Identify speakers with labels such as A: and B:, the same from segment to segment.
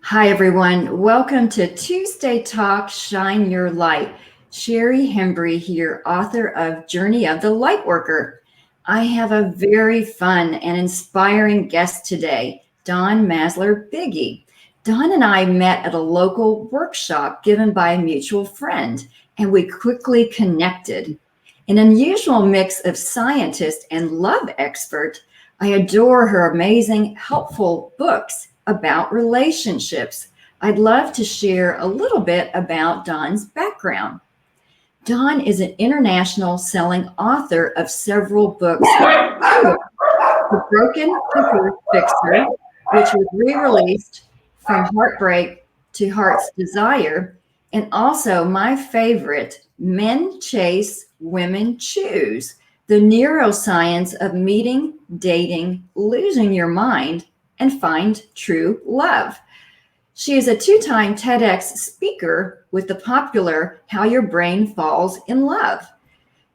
A: Hi, everyone. Welcome to Tuesday Talk, Shine Your Light. Shari Hembry here, author of Journey of the Lightworker. I have a very fun and inspiring guest today, Dawn Maslar-Biggie. Dawn and I met at a local workshop given by a mutual friend, and we quickly connected. An unusual mix of scientist and love expert, I adore her amazing, helpful books about relationships. I'd love to share a little bit about Dawn's background. Dawn is an international selling author of several books. The Broken Picker Fixer, which was re-released from Heartbreak to Heart's Desire, and also my favorite, Men Chase, Women Choose, the Neuroscience of Meeting, Dating, Losing Your Mind, and Find True Love. She is a two-time TEDx speaker with the popular How Your Brain Falls in Love.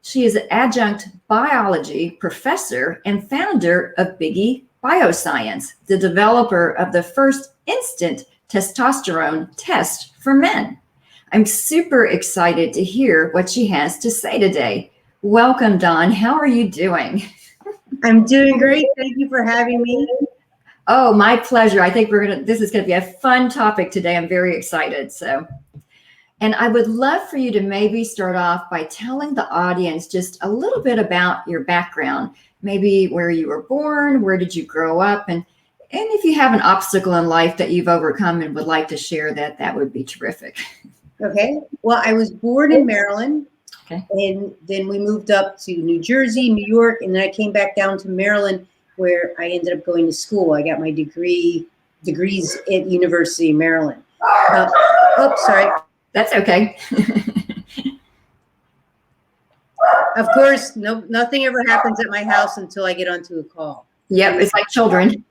A: She is an adjunct biology professor and founder of Biggie Bioscience, the developer of the first instant testosterone test for men. I'm super excited to hear what she has to say today. Welcome, Dawn. How are you doing?
B: I'm doing great. Thank you for having me.
A: Oh, my pleasure. I think this is going to be a fun topic today. I'm very excited. And I would love for you to maybe start off by telling the audience just a little bit about your background, maybe where you were born, where did you grow up, and if you have an obstacle in life that you've overcome and would like to share that would be terrific.
B: Okay. Well, I was born in Maryland,
A: okay,
B: and then we moved up to New Jersey, New York, and then I came back down to Maryland, where I ended up going to school. I got my degrees at University of Maryland. Sorry.
A: That's okay.
B: Of course, nothing ever happens at my house until I get onto a call.
A: Yep, it's like children.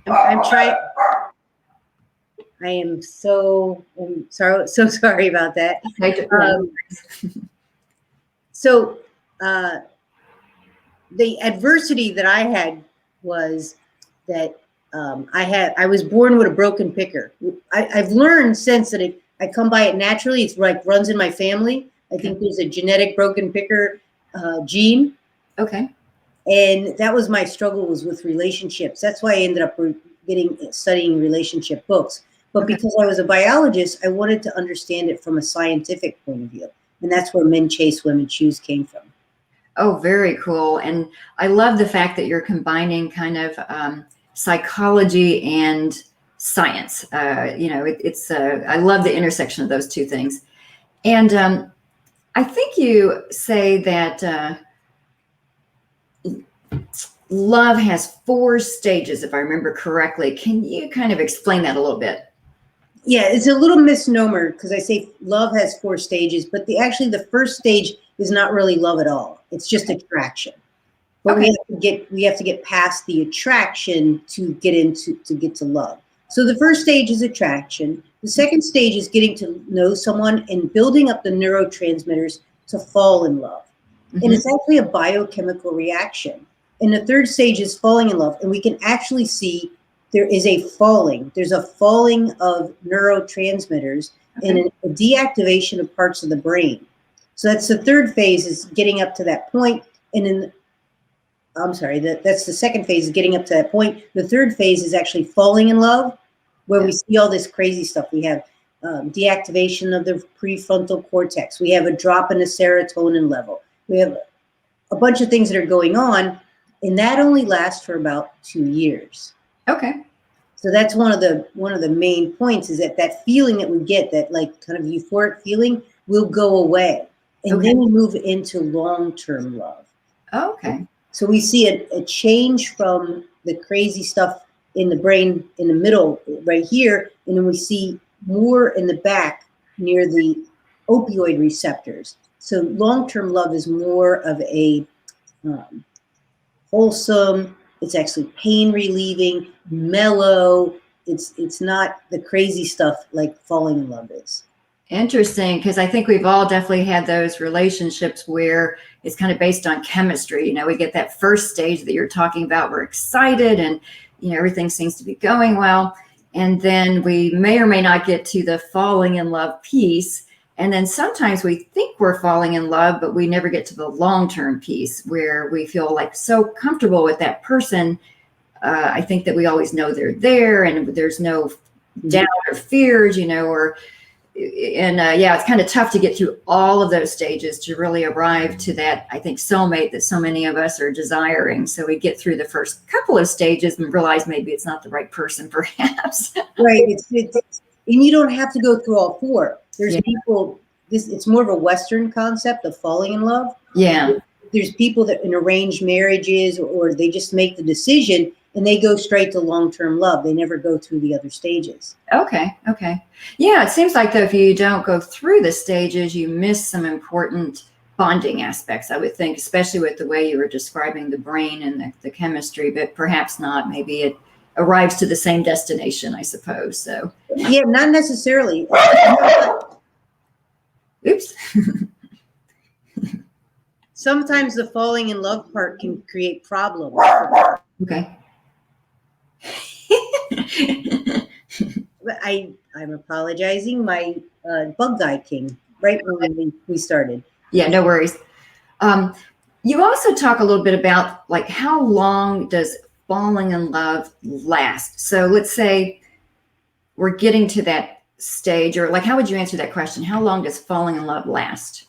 B: I'm trying. I'm so sorry about that. The adversity that I had was that I was born with a broken picker. I've learned since that I come by it naturally. It's like runs in my family. I think there's a genetic broken picker gene.
A: Okay.
B: And that was my struggle, was with relationships. That's why I ended up studying relationship books. But because I was a biologist, I wanted to understand it from a scientific point of view. And that's where Men Chase, Women Choose came from.
A: Oh, very cool. And I love the fact that you're combining kind of psychology and science. I love the intersection of those two things. And I think you say that love has 4 stages, if I remember correctly. Can you kind of explain that a little bit?
B: Yeah, it's a little misnomer because I say love has 4 stages, but the first stage is not really love at all. It's just attraction. But we have to get past the attraction to get to love. So the first stage is attraction. The second stage is getting to know someone and building up the neurotransmitters to fall in love. Mm-hmm. And it's actually a biochemical reaction. And the third stage is falling in love. And we can actually see there's a falling of neurotransmitters and a deactivation of parts of the brain. So that's the third phase, is getting up to that point. And then, that's the second phase, is getting up to that point. The third phase is actually falling in love, where we see all this crazy stuff. We have deactivation of the prefrontal cortex. We have a drop in the serotonin level. We have a bunch of things that are going on, and that only lasts for about 2 years.
A: Okay.
B: So that's one of the main points, is that feeling that we get, that like kind of euphoric feeling, will go away. And then we move into long-term love.
A: Okay.
B: So we see a change from the crazy stuff in the brain in the middle right here, and then we see more in the back near the opioid receptors. So long-term love is more of a wholesome, it's actually pain relieving, mellow. It's not the crazy stuff like falling in love is.
A: Interesting, because I think we've all definitely had those relationships where it's kind of based on chemistry. We get that first stage that you're talking about. We're excited and, everything seems to be going well. And then we may or may not get to the falling in love piece. And then sometimes we think we're falling in love, but we never get to the long-term piece where we feel like so comfortable with that person. I think that we always know they're there and there's no doubt or fears, yeah, it's kind of tough to get through all of those stages to really arrive to that, I think, soulmate that so many of us are desiring. So we get through the first couple of stages and realize maybe it's not the right person, perhaps.
B: Right. And you don't have to go through all four. There's people, it's more of a Western concept of falling in love.
A: Yeah.
B: There's people that in arranged marriages or they just make the decision and they go straight to long-term love. They never go through the other stages.
A: Okay. Yeah, it seems like, though, if you don't go through the stages, you miss some important bonding aspects, I would think, especially with the way you were describing the brain and the chemistry, but perhaps not. Maybe it arrives to the same destination, I suppose. So.
B: Yeah, not necessarily.
A: Oops.
B: Sometimes the falling in love part can create problems.
A: Okay.
B: I'm apologizing. My bug guy came right when we started.
A: Yeah, no worries. You also talk a little bit about like how long does falling in love last? So let's say we're getting to that stage, or like, how would you answer that question? How long does falling in love last?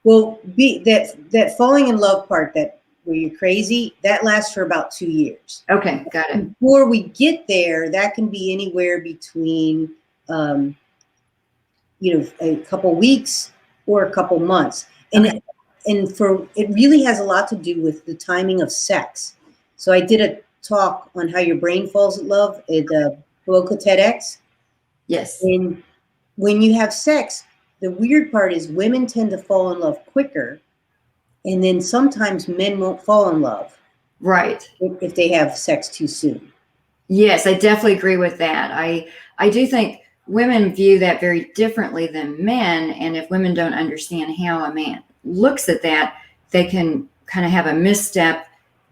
B: Well, that falling in love part, that where you're crazy, that lasts for about 2 years.
A: Okay, got it.
B: Before we get there, that can be anywhere between, a couple weeks or a couple months. And
A: Okay.
B: It really has a lot to do with the timing of sex. So I did a talk on how your brain falls in love at Boca TEDx.
A: Yes.
B: And when you have sex, the weird part is women tend to fall in love quicker. And then sometimes men won't fall in love.
A: Right.
B: If they have sex too soon.
A: Yes, I definitely agree with that. I do think women view that very differently than men. And if women don't understand how a man looks at that, they can kind of have a misstep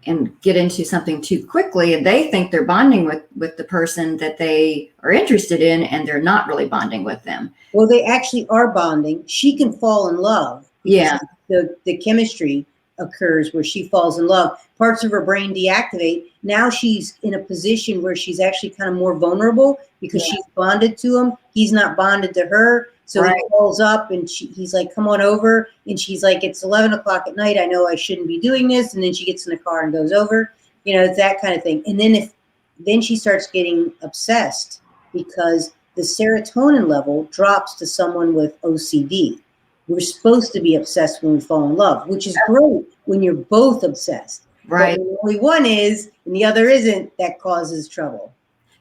A: and get into something too quickly. And they think they're bonding with the person that they are interested in, and they're not really bonding with them.
B: Well, they actually are bonding. She can fall in love.
A: Yeah.
B: The chemistry occurs where she falls in love. Parts of her brain deactivate. Now she's in a position where she's actually kind of more vulnerable because she's bonded to him. He's not bonded to her. So he calls up and he's like, come on over. And she's like, it's 11 o'clock at night. I know I shouldn't be doing this. And then she gets in the car and goes over, it's that kind of thing. And then she starts getting obsessed because the serotonin level drops to someone with OCD. We're supposed to be obsessed when we fall in love, which is great when you're both obsessed.
A: Right.
B: But when only one is and the other isn't, that causes trouble.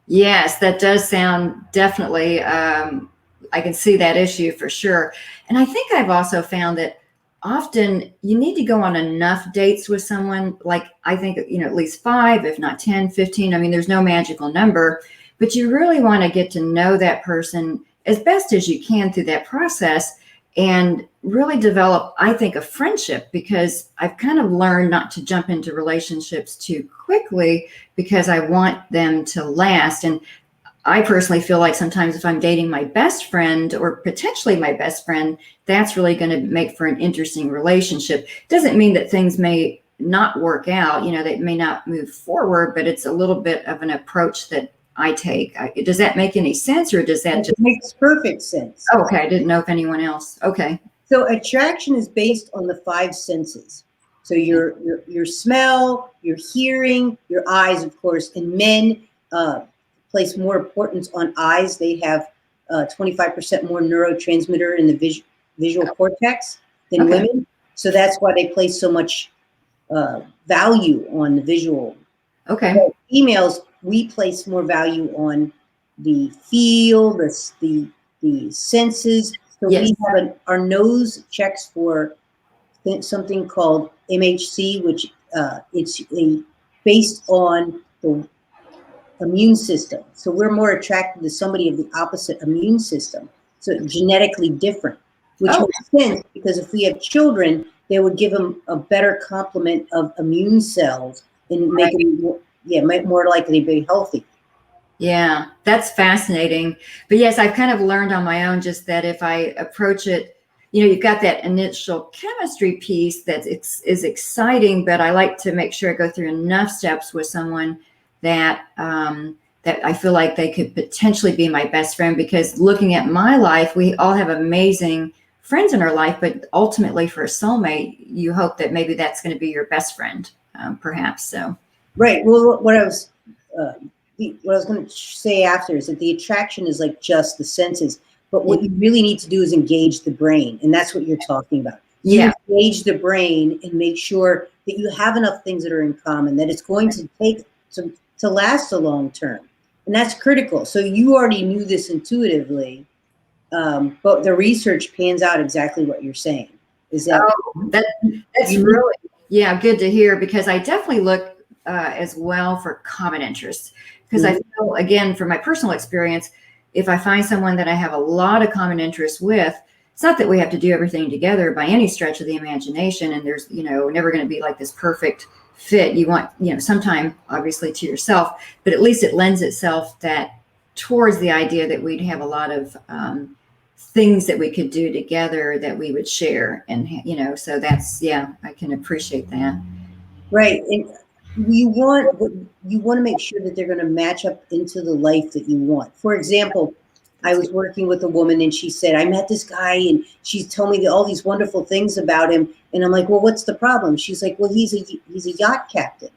A: Yes, that does sound definitely, I can see that issue for sure. And I think I've also found that often you need to go on enough dates with someone, like I think, at least 5, if not 10, 15. I mean, there's no magical number, but you really want to get to know that person as best as you can through that process and really develop, I think, a friendship, because I've kind of learned not to jump into relationships too quickly because I want them to last. And I personally feel like sometimes if I'm dating my best friend or potentially my best friend, that's really going to make for an interesting relationship. Doesn't mean that things may not work out, they may not move forward, but it's a little bit of an approach that I take. Does that make any sense, or does that just...
B: It makes perfect sense.
A: Okay, I didn't know if anyone else. Okay.
B: So attraction is based on the 5 senses. So your smell, your hearing, your eyes, of course, and men place more importance on eyes. They have 25% more neurotransmitter in the visual cortex than women. So that's why they place so much value on the visual.
A: Okay.
B: But females, we place more value on the feel, the senses. So we have our nose checks for something called MHC, which it's based on the immune system. So we're more attracted to somebody of the opposite immune system. So genetically different, which makes sense because if we have children, they would give them a better complement of immune cells and make them more likely to be healthy.
A: Yeah, that's fascinating. But yes, I've kind of learned on my own just that if I approach it, you've got that initial chemistry piece that is exciting, but I like to make sure I go through enough steps with someone that that I feel like they could potentially be my best friend. Because looking at my life, we all have amazing friends in our life, but ultimately for a soulmate, you hope that maybe that's going to be your best friend, perhaps. So,
B: right. Well, what I was going to say after is that the attraction is like just the senses, but what you really need to do is engage the brain, and that's what you're talking about. You engage the brain and make sure that you have enough things that are in common, that it's going to take to last a long term, and that's critical. So you already knew this intuitively, but the research pans out exactly what you're saying. Is that
A: that's really good to hear, because I definitely look as well for common interests, because I feel, again, from my personal experience, if I find someone that I have a lot of common interests with, it's not that we have to do everything together by any stretch of the imagination, and there's never going to be like this perfect fit. You want some time obviously to yourself, but at least it lends itself that towards the idea that we'd have a lot of things that we could do together that we would share, and so that's I can appreciate that.
B: Right. And you want to make sure that they're going to match up into the life that you want. For example, I was working with a woman and she said, I met this guy and she's told me all these wonderful things about him. And I'm like, well, what's the problem? She's like, well, he's a yacht captain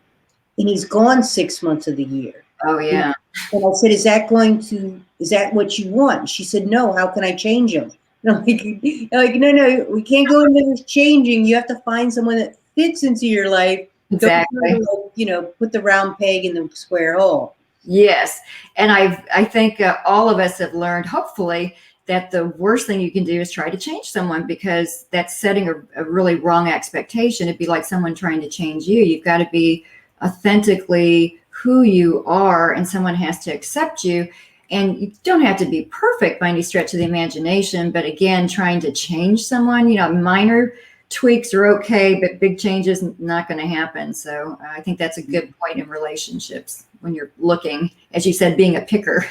B: and he's gone 6 months of the year.
A: Oh, yeah.
B: And I said, is that what you want? She said, no, how can I change him? And I'm like, no, we can't go into this changing. You have to find someone that fits into your life.
A: Exactly.
B: Don't put the round peg in the square hole.
A: Yes. And I think all of us have learned, hopefully, that the worst thing you can do is try to change someone, because that's setting a really wrong expectation. It'd be like someone trying to change you. You've got to be authentically who you are, and someone has to accept you. And you don't have to be perfect by any stretch of the imagination. But again, trying to change someone, minor tweaks are okay, but big changes not going to happen. So I think that's a good point in relationships when you're looking, as you said, being a picker.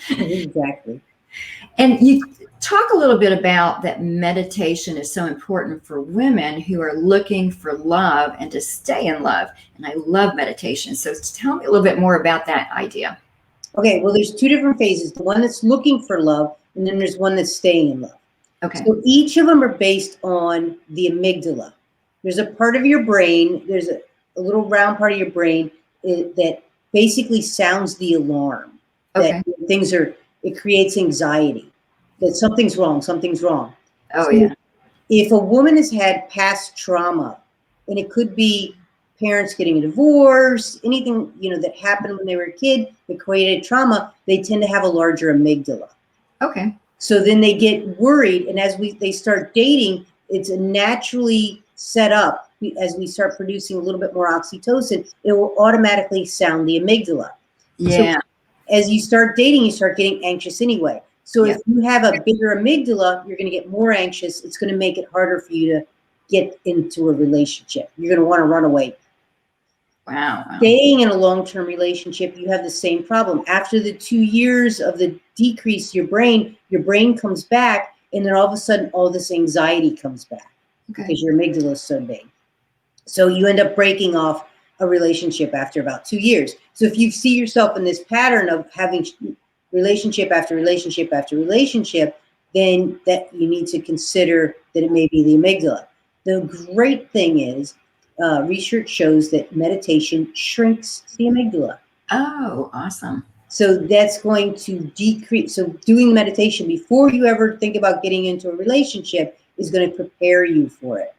B: Exactly.
A: And you talk a little bit about that meditation is so important for women who are looking for love and to stay in love. And I love meditation. So tell me a little bit more about that idea.
B: Okay, well, there's two different phases. The one that's looking for love, and then there's one that's staying in love.
A: Okay.
B: So each of them are based on the amygdala. There's a part of your brain, there's a little round part of your brain that basically sounds the alarm.
A: Okay.
B: That it creates anxiety, that something's wrong.
A: Oh, yeah.
B: If a woman has had past trauma, and it could be parents getting a divorce, anything, that happened when they were a kid that created trauma, they tend to have a larger amygdala.
A: Okay.
B: So then they get worried, and as they start dating, it's a naturally set up. As we start producing a little bit more oxytocin, it will automatically sound the amygdala.
A: Yeah.
B: So as you start dating, you start getting anxious anyway. So if you have a bigger amygdala, you're going to get more anxious. It's going to make it harder for you to get into a relationship. You're going to want to run away.
A: Wow.
B: Staying in a long-term relationship, you have the same problem. After the 2 years of the decrease, your brain comes back, and then all of a sudden, all this anxiety comes back because your amygdala is so big. So you end up breaking off a relationship after about 2 years. So if you see yourself in this pattern of having relationship after relationship after relationship, then that you need to consider that it may be the amygdala. The great thing is, research shows that meditation shrinks the amygdala.
A: Oh, awesome.
B: So that's going to decrease. So doing meditation before you ever think about getting into a relationship is going to prepare you for it.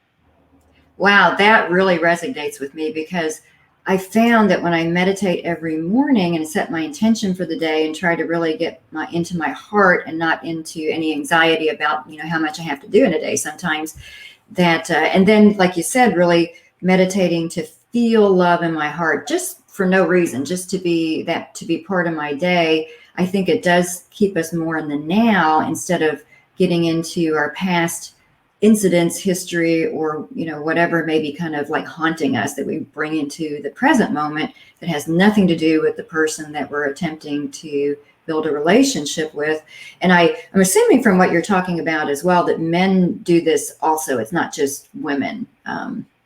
A: Wow, that really resonates with me, because I found that when I meditate every morning and set my intention for the day and try to really get into my heart and not into any anxiety about, how much I have to do in a day sometimes, that, and then, like you said, really meditating to feel love in my heart, just for no reason, just to be part of my day. I think it does keep us more in the now instead of getting into our past incidents, history, or, whatever may be kind of like haunting us that we bring into the present moment that has nothing to do with the person that we're attempting to build a relationship with. And I'm assuming from what you're talking about as well, that men do this also. It's not just women.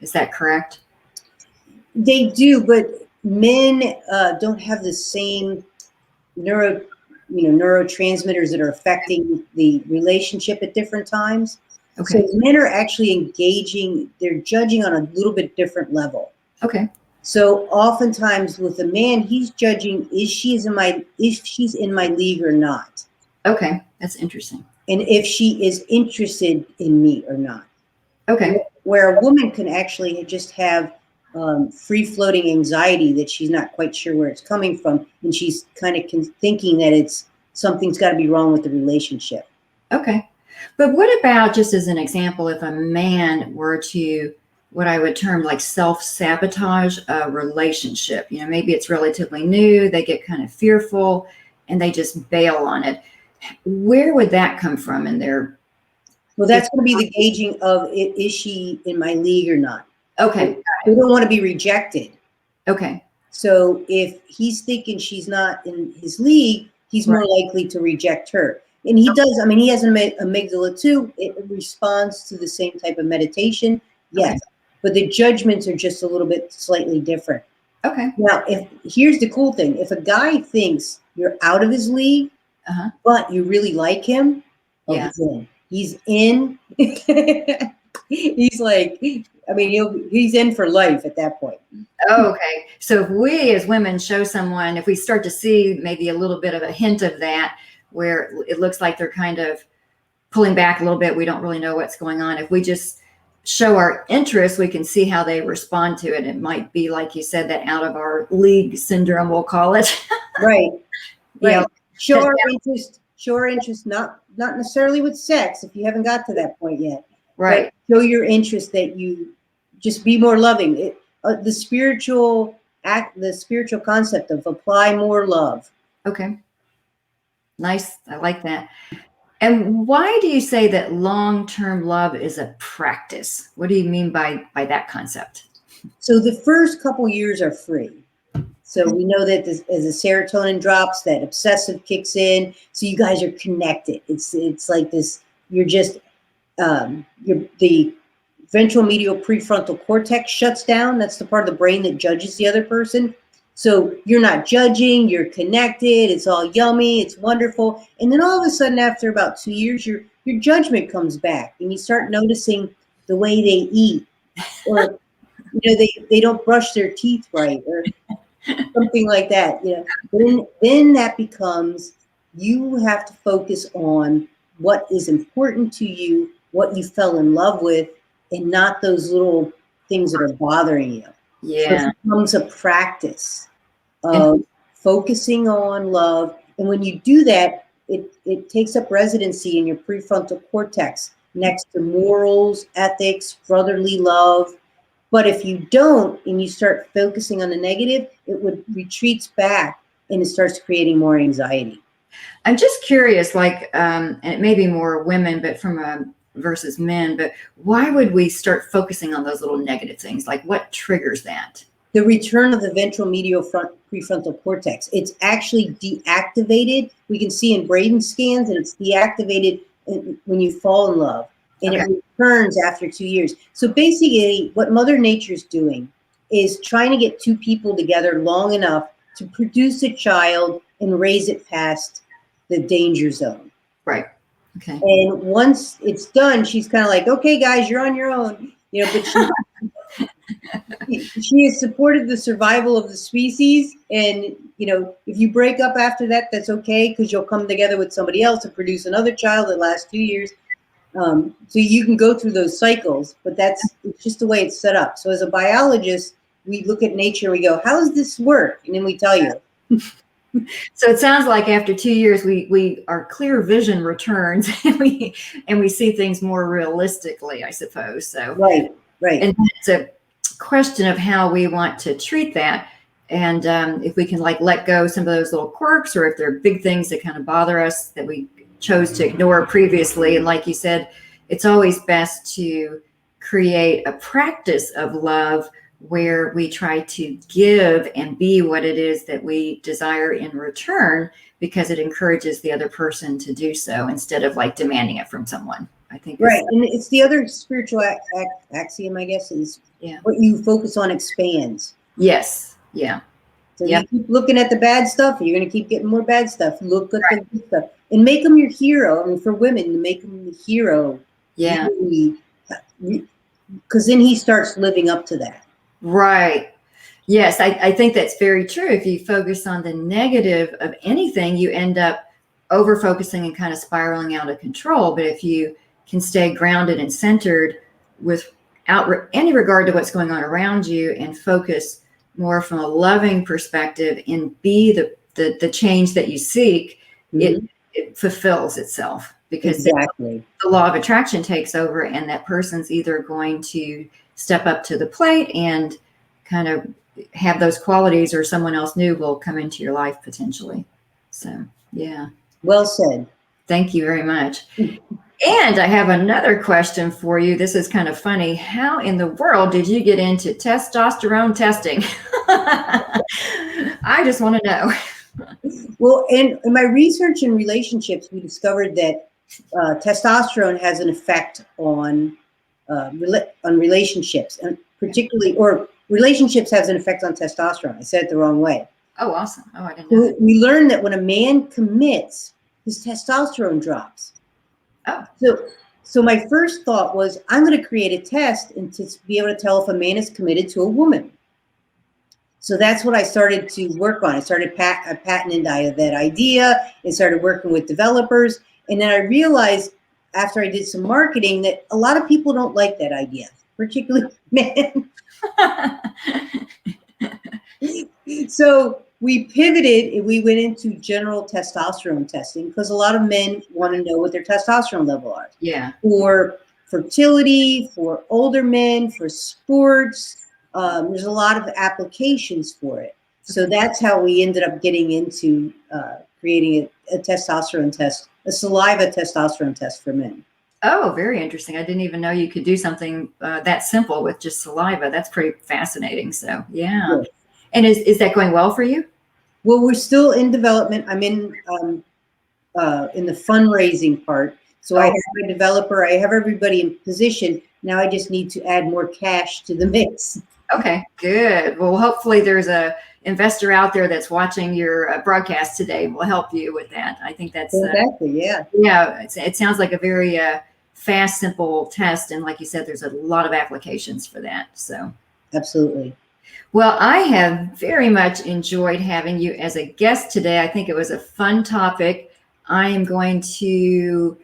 A: Is that correct?
B: They do, but men don't have the same neurotransmitters that are affecting the relationship at different times.
A: Okay.
B: So men are actually engaging, they're judging on a little bit different level.
A: Okay.
B: So oftentimes with a man, he's judging, if she's in my league or not.
A: Okay. That's interesting.
B: And if she is interested in me or not.
A: Okay.
B: Where a woman can actually just have free-floating anxiety that she's not quite sure where it's coming from, and she's kind of thinking that something's got to be wrong with the relationship.
A: Okay. But what about, just as an example, if a man were to, what I would term like self-sabotage a relationship? Maybe it's relatively new, they get kind of fearful, and they just bail on it. Where would that come from in their...
B: Well, that's going to be the gauging of, is she in my league or not?
A: Okay.
B: We don't want to be rejected.
A: Okay.
B: So if he's thinking she's not in his league, he's more likely to reject her. And he does, he has an amygdala too. It responds to the same type of meditation. Yes. Okay. But the judgments are just a little bit slightly different.
A: Okay.
B: Now, here's the cool thing. If a guy thinks you're out of his league, but you really like him, he's in. He's like, he's in for life at that point.
A: Okay. So if we as women show someone, if we start to see maybe a little bit of a hint of that, where it looks like they're kind of pulling back a little bit, we don't really know what's going on. If we just show our interest, we can see how they respond to it. It might be, like you said, that out of our league syndrome, we'll call it.
B: Right. Right. Show our interest, not necessarily with sex, if you haven't got to that point yet.
A: Right.
B: But show your interest, that you just be more loving. The spiritual concept of apply more love.
A: Okay. Nice. I like that. And why do you say that long-term love is a practice? What do you mean by that concept?
B: So the first couple years are free. So we know that as the serotonin drops, that obsessive kicks in. So you guys are connected. It's like this. You're just the ventral medial prefrontal cortex shuts down. That's the part of the brain that judges the other person. So you're not judging, you're connected, it's all yummy, it's wonderful. And then all of a sudden, after about 2 years, your judgment comes back, and you start noticing the way they eat, or they don't brush their teeth right, or something like that. Then that becomes, you have to focus on what is important to you, what you fell in love with, and not those little things that are bothering you.
A: Yeah.
B: So it becomes a practice of focusing on love. And when you do that, it takes up residency in your prefrontal cortex next to morals, ethics, brotherly love. But if you don't, and you start focusing on the negative, it retreats back, and it starts creating more anxiety.
A: I'm just curious, and it may be more women, but versus men, but why would we start focusing on those little negative things? Like, what triggers that?
B: The return of the ventral medial prefrontal cortex. It's actually deactivated. We can see in Braden scans that it's deactivated when you fall in love, and it returns after 2 years. So basically, what Mother Nature's doing is trying to get two people together long enough to produce a child and raise it past the danger zone.
A: Right. Okay.
B: And once it's done, she's kind of like, okay, guys, you're on your own. But she has supported the survival of the species. And, if you break up after that, that's okay, because you'll come together with somebody else and produce another child that lasts 2 years. So you can go through those cycles, but it's just the way it's set up. So as a biologist, we look at nature and we go, how does this work? And then we tell you.
A: So it sounds like after 2 years, our clear vision returns, and we see things more realistically, I suppose. So
B: right.
A: And it's a question of how we want to treat that, and if we can let go some of those little quirks, or if there are big things that kind of bother us that we chose to ignore previously. And like you said, it's always best to create a practice of love where we try to give and be what it is that we desire in return, because it encourages the other person to do so instead of like demanding it from someone. I think
B: Right. And it's the other spiritual axiom, I guess, is what you focus on expands.
A: Yes. Yeah.
B: So you keep looking at the bad stuff, you're going to keep getting more bad stuff. Look at the good stuff and make them your hero. I mean, for women, to make them the hero.
A: Yeah.
B: Because then he starts living up to that.
A: Right. Yes, I think that's very true. If you focus on the negative of anything, you end up over focusing and kind of spiraling out of control. But if you can stay grounded and centered without any regard to what's going on around you, and focus more from a loving perspective and be the change that you seek, it fulfills itself, because the law of attraction takes over, and that person's either going to step up to the plate and kind of have those qualities, or someone else new will come into your life potentially. So, yeah.
B: Well said.
A: Thank you very much. And I have another question for you. This is kind of funny. How in the world did you get into testosterone testing? I just want to know.
B: Well, in my research in relationships, we discovered that testosterone has an effect on relationships, and particularly, or relationships has an effect on testosterone. I said it the wrong way.
A: Oh, awesome. Oh, I didn't know that.
B: We learned that when a man commits, his testosterone drops.
A: Oh.
B: So my first thought was, I'm going to create a test and to be able to tell if a man is committed to a woman. So that's what I started to work on. I started patenting that idea and started working with developers. And then I realized after I did some marketing that a lot of people don't like that idea, particularly men. So we pivoted and we went into general testosterone testing, because a lot of men want to know what their testosterone level are.
A: Yeah.
B: For fertility, for older men, for sports. There's a lot of applications for it. So that's how we ended up getting into creating a testosterone test, a saliva testosterone test for men.
A: Oh, very interesting. I didn't even know you could do something that simple with just saliva. That's pretty fascinating. So, yeah. Yes. And is that going well for you?
B: Well, we're still in development. I'm in the fundraising part. So I have a developer. I have everybody in position. Now I just need to add more cash to the mix.
A: Okay, good. Well, hopefully there's a investor out there that's watching your broadcast today. Will help you with that. I think that's
B: exactly, yeah.
A: Yeah, it sounds like a very fast, simple test, and like you said, there's a lot of applications for that. So
B: absolutely.
A: Well, I have very much enjoyed having you as a guest today. I think it was a fun topic. I am going to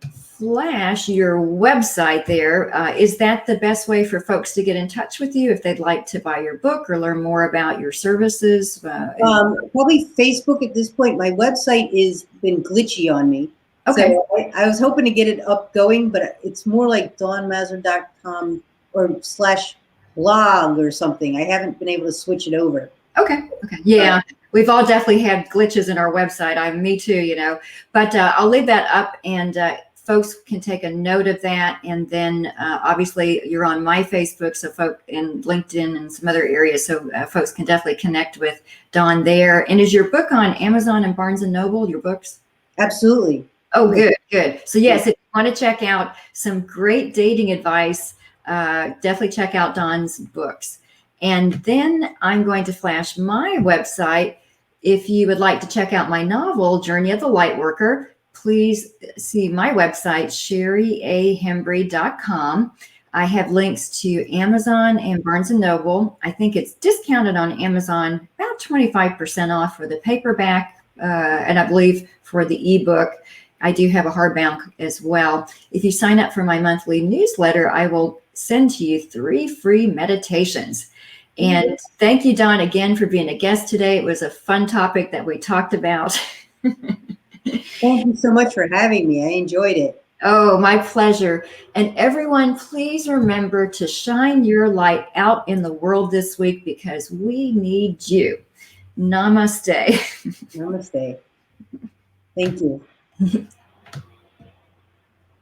A: flash your website there. Is that the best way for folks to get in touch with you if they'd like to buy your book or learn more about your services?
B: Probably Facebook at this point. My website has been glitchy on me.
A: Okay.
B: So I was hoping to get it up going, but it's more like dawnmaslar.com or /blog or something. I haven't been able to switch it over.
A: Okay. Okay. Yeah. We've all definitely had glitches in our website. Me too, you know, but I'll leave that up, and folks can take a note of that. And then obviously you're on my Facebook, so and LinkedIn and some other areas. So folks can definitely connect with Dawn there. And is your book on Amazon and Barnes and Noble, your books?
B: Absolutely.
A: Oh, good, good. So yes, if you want to check out some great dating advice, definitely check out Dawn's books. And then I'm going to flash my website. If you would like to check out my novel, Journey of the Lightworker, please see my website, shariahembry.com. I have links to Amazon and Barnes & Noble. I think it's discounted on Amazon, about 25% off for the paperback, and I believe for the ebook. I do have a hardbound as well. If you sign up for my monthly newsletter, I will send to you 3 free meditations. And thank you, Dawn, again for being a guest today. It was a fun topic that we talked about.
B: Thank you so much for having me. I enjoyed it.
A: Oh, my pleasure. And everyone, please remember to shine your light out in the world this week, because we need you. Namaste.
B: Namaste. Thank you.